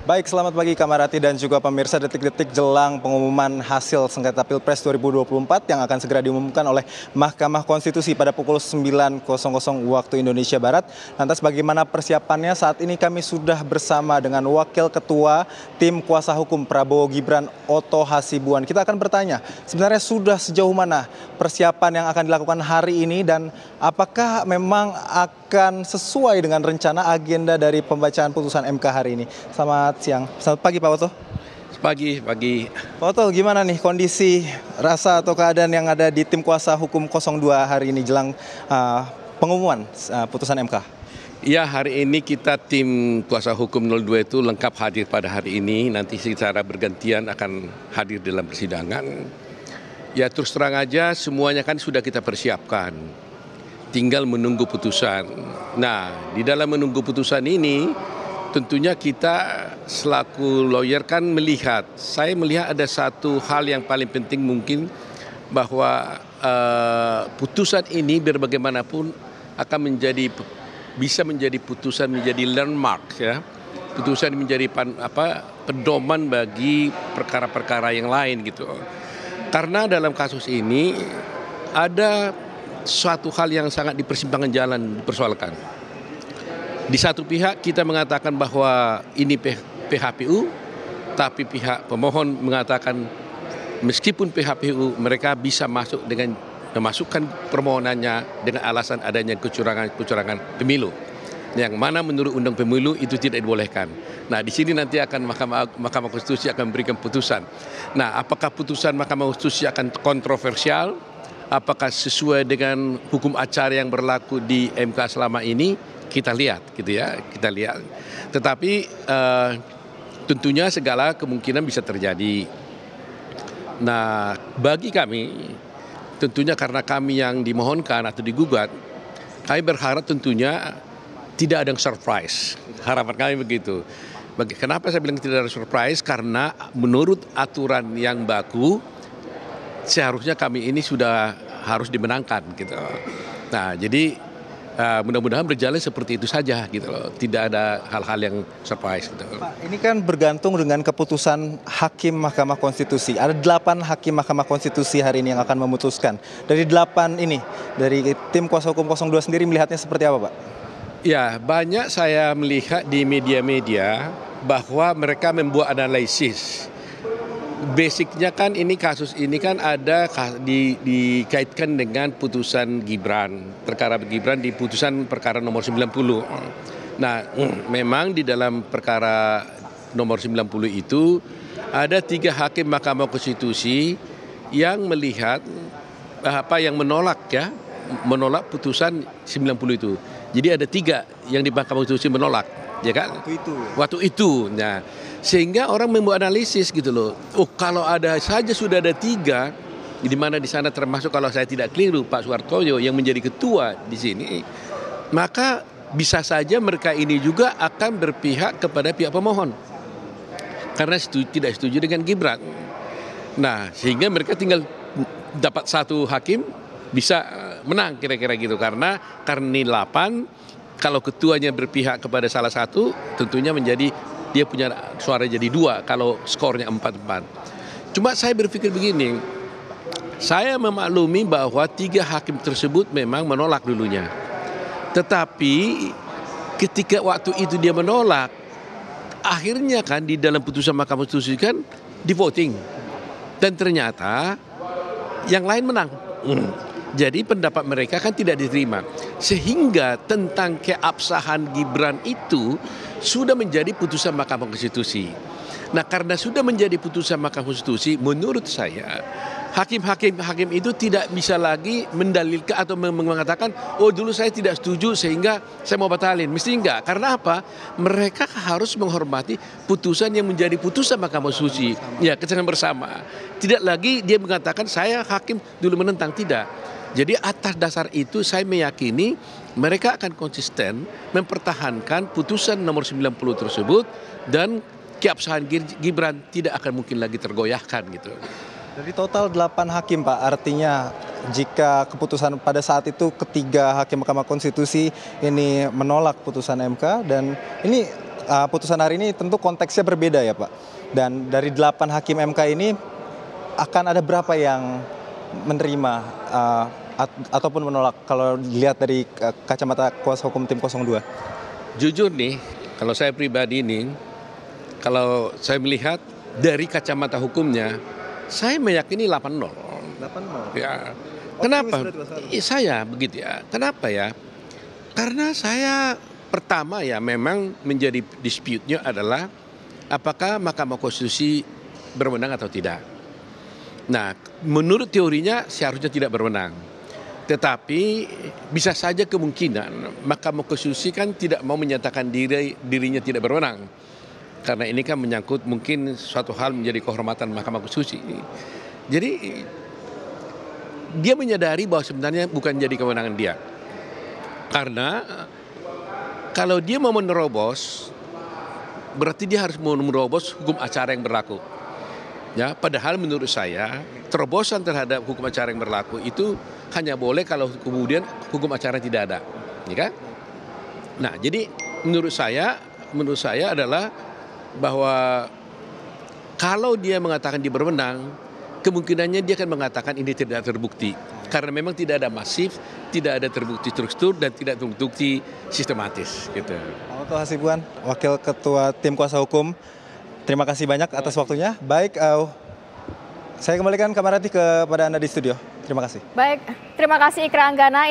Baik, selamat pagi Kamarati dan juga pemirsa. Detik-detik jelang pengumuman hasil sengketa Pilpres 2024 yang akan segera diumumkan oleh Mahkamah Konstitusi pada pukul 9.00 waktu Indonesia Barat. Lantas bagaimana persiapannya? Saat ini kami sudah bersama dengan Wakil Ketua Tim Kuasa Hukum Prabowo Gibran, Otto Hasibuan. Kita akan bertanya, sebenarnya sudah sejauh mana persiapan yang akan dilakukan hari ini dan apakah memang akan sesuai dengan rencana agenda dari pembacaan putusan MK hari ini? Selamat siang. Selamat pagi Pak Otto. Pagi. Pak Otto, gimana nih kondisi rasa atau keadaan yang ada di tim kuasa hukum 02 hari ini jelang pengumuman putusan MK? Ya, hari ini kita tim kuasa hukum 02 itu lengkap hadir pada hari ini. Nanti secara bergantian akan hadir dalam persidangan. Ya terus terang aja semuanya kan sudah kita persiapkan. Tinggal menunggu putusan. Nah, di dalam menunggu putusan ini tentunya kita selaku lawyer kan saya melihat ada satu hal yang paling penting mungkin bahwa putusan ini biar bagaimanapun akan bisa menjadi putusan menjadi landmark ya. Putusan menjadi pedoman bagi perkara-perkara yang lain gitu. Karena dalam kasus ini ada suatu hal yang sangat di persimpangan jalan dipersoalkan. Di satu pihak kita mengatakan bahwa ini PHPU, tapi pihak pemohon mengatakan meskipun PHPU mereka bisa masuk dengan memasukkan permohonannya dengan alasan adanya kecurangan pemilu. Yang mana menurut Undang Pemilu itu tidak dibolehkan. Nah, di sini nanti akan Mahkamah Konstitusi akan memberikan putusan. Nah, apakah putusan Mahkamah Konstitusi akan kontroversial? Apakah sesuai dengan hukum acara yang berlaku di MK selama ini? Kita lihat gitu ya, Tetapi tentunya segala kemungkinan bisa terjadi. Nah, bagi kami tentunya karena kami yang dimohonkan atau digugat, kami berharap tentunya tidak ada surprise. Harapan kami begitu. Kenapa saya bilang tidak ada surprise? Karena menurut aturan yang baku seharusnya kami ini sudah harus dimenangkan gitu. Nah, jadi mudah-mudahan berjalan seperti itu saja gitu loh. Tidak ada hal-hal yang surprise gitu. Pak, ini kan bergantung dengan keputusan Hakim Mahkamah Konstitusi. Ada 8 Hakim Mahkamah Konstitusi hari ini yang akan memutuskan. Dari 8 ini, dari tim kuasa hukum 02 sendiri melihatnya seperti apa, Pak? Ya, banyak saya melihat di media-media bahwa mereka membuat analisis. Basicnya kan ini kasus ini kan ada dikaitkan dengan putusan Gibran, perkara Gibran di putusan perkara nomor 90. Nah, memang di dalam perkara nomor 90 itu ada 3 hakim Mahkamah Konstitusi yang melihat yang menolak putusan 90 itu. Jadi ada 3 yang di Mahkamah Konstitusi menolak, ya kan? Waktu itu. Nah, sehingga orang membuat analisis gitu loh. Oh, kalau sudah ada 3, di mana di sana termasuk kalau saya tidak keliru Pak Suhartoyo yang menjadi ketua di sini, maka bisa saja mereka ini juga akan berpihak kepada pihak pemohon karena tidak setuju dengan Gibran. Nah, sehingga mereka tinggal dapat 1 hakim bisa menang kira-kira gitu karena 8 kalau ketuanya berpihak kepada salah satu tentunya dia punya suara jadi 2 kalau skornya 4-4. Cuma saya berpikir begini, saya memaklumi bahwa 3 hakim tersebut memang menolak dulunya. Tetapi ketika waktu itu dia menolak, akhirnya kan di dalam putusan Mahkamah Konstitusi kan di voting. Dan ternyata yang lain menang. Jadi pendapat mereka kan tidak diterima. Sehingga tentang keabsahan Gibran itu sudah menjadi putusan Mahkamah Konstitusi. Nah, karena sudah menjadi putusan Mahkamah Konstitusi, menurut saya hakim itu tidak bisa lagi mendalilkan atau mengatakan, oh dulu saya tidak setuju sehingga saya mau batalin. Mesti enggak. Karena apa? Mereka harus menghormati putusan yang menjadi putusan Mahkamah Konstitusi. Ya, kesenangan bersama. Tidak lagi dia mengatakan saya hakim dulu menentang, tidak. Jadi atas dasar itu saya meyakini mereka akan konsisten mempertahankan putusan nomor 90 tersebut dan keabsahan Gibran tidak akan mungkin lagi tergoyahkan gitu. Dari total 8 hakim Pak, artinya jika keputusan pada saat itu ketiga hakim Mahkamah Konstitusi ini menolak putusan MK dan ini putusan hari ini tentu konteksnya berbeda ya Pak. Dan dari 8 hakim MK ini akan ada berapa yang menerima ataupun menolak kalau dilihat dari kacamata kuasa hukum tim 02? Jujur nih, kalau saya pribadi nih, kalau saya melihat dari kacamata hukumnya, saya meyakini 8-0. 8-0. Ya. Kenapa? Saya begitu ya. Kenapa ya? Karena saya pertama ya memang menjadi dispute-nya adalah apakah Mahkamah Konstitusi berwenang atau tidak. Nah, menurut teorinya seharusnya tidak berwenang. Tetapi bisa saja kemungkinan Mahkamah Konstitusi kan tidak mau menyatakan dirinya tidak berwenang. Karena ini kan menyangkut mungkin suatu hal menjadi kehormatan Mahkamah Konstitusi. Jadi dia menyadari bahwa sebenarnya bukan jadi kewenangan dia. Karena kalau dia mau menerobos, berarti dia harus menerobos hukum acara yang berlaku. Ya, padahal menurut saya terobosan terhadap hukum acara yang berlaku itu hanya boleh kalau kemudian hukum acara tidak ada, ya kan? Nah, jadi menurut saya adalah bahwa kalau dia mengatakan dia berwenang, kemungkinannya dia akan mengatakan ini tidak terbukti. Karena memang tidak ada masif, tidak ada terbukti struktur, dan tidak terbukti sistematis. Gitu. Pak Oto Hasibuan, Wakil Ketua Tim Kuasa Hukum, terima kasih banyak atas waktunya. Baik, saya kembalikan Kamarati kepada Anda di studio. Terima kasih. Baik, terima kasih Ikra Anggana.